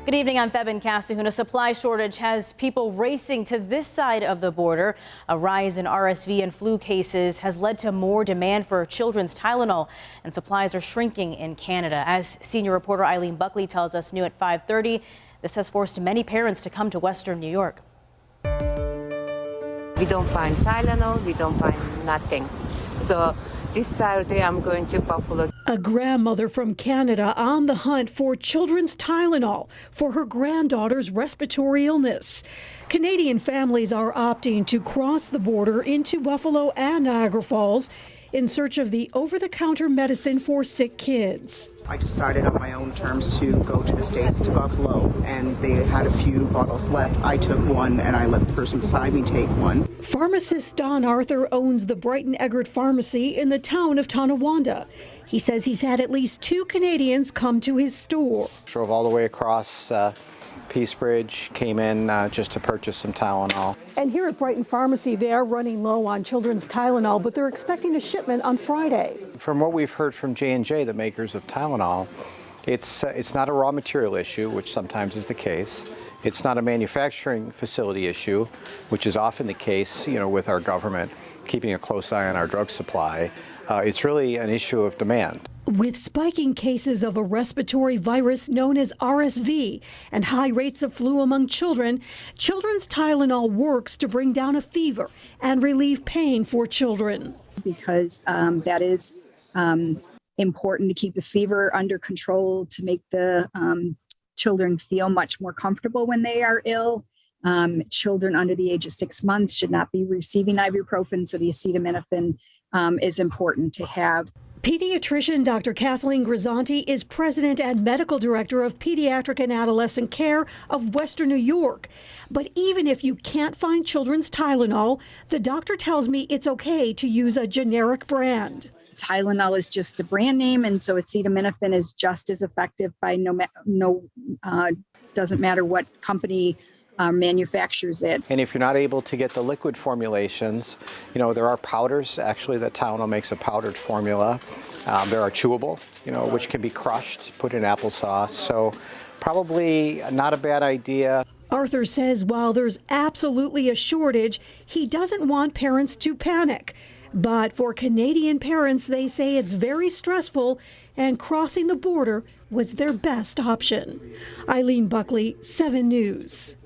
Good evening, I'm Febin Castahun. A supply shortage has people racing to this side of the border. A rise in RSV and flu cases has led to more demand for children's Tylenol, and supplies are shrinking in Canada. As senior reporter Eileen Buckley tells us new at 5:30, this has forced many parents to come to Western New York. We don't find Tylenol, we don't find nothing. So this Saturday I'm going to Buffalo. A grandmother from Canada on the hunt for children's Tylenol for her granddaughter's respiratory illness. Canadian families are opting to cross the border into Buffalo and Niagara Falls in search of the over-the-counter medicine for sick kids. I decided on my own terms to go to the States, to Buffalo, and they had a few bottles left. I took one and I let the person beside me take one. Pharmacist Don Arthur owns the Brighton Eggert Pharmacy in the town of Tonawanda. He says he's had at least 2 Canadians come to his store. Drove all the way across Peace Bridge, came in just to purchase some Tylenol. And here at Brighton Pharmacy, they are running low on children's Tylenol, but they're expecting a shipment on Friday. From what we've heard from J&J, the makers of Tylenol, it's not a raw material issue, which sometimes is the case. It's not a manufacturing facility issue, which is often the case, with our government keeping a close eye on our drug supply. It's really an issue of demand. With spiking cases of a respiratory virus known as RSV and high rates of flu among children, children's Tylenol works to bring down a fever and relieve pain for children. Because that is important to keep the fever under control, to make the children feel much more comfortable when they are ill. Children under the age of 6 months should not be receiving ibuprofen, so the acetaminophen is important to have. Pediatrician Dr. Kathleen Grisanti is president and medical director of Pediatric and Adolescent Care of Western New York. But even if you can't find children's Tylenol, the doctor tells me it's okay to use a generic brand. Tylenol is just a brand name, and so acetaminophen is just as effective by doesn't matter what company manufactures it. And if you're not able to get the liquid formulations, there are powders. Actually, that Tylenol makes a powdered formula. There are chewable, which can be crushed, put in applesauce. So probably not a bad idea. Arthur says while there's absolutely a shortage, he doesn't want parents to panic. But for Canadian parents, they say it's very stressful, and crossing the border was their best option. Eileen Buckley, 7 News.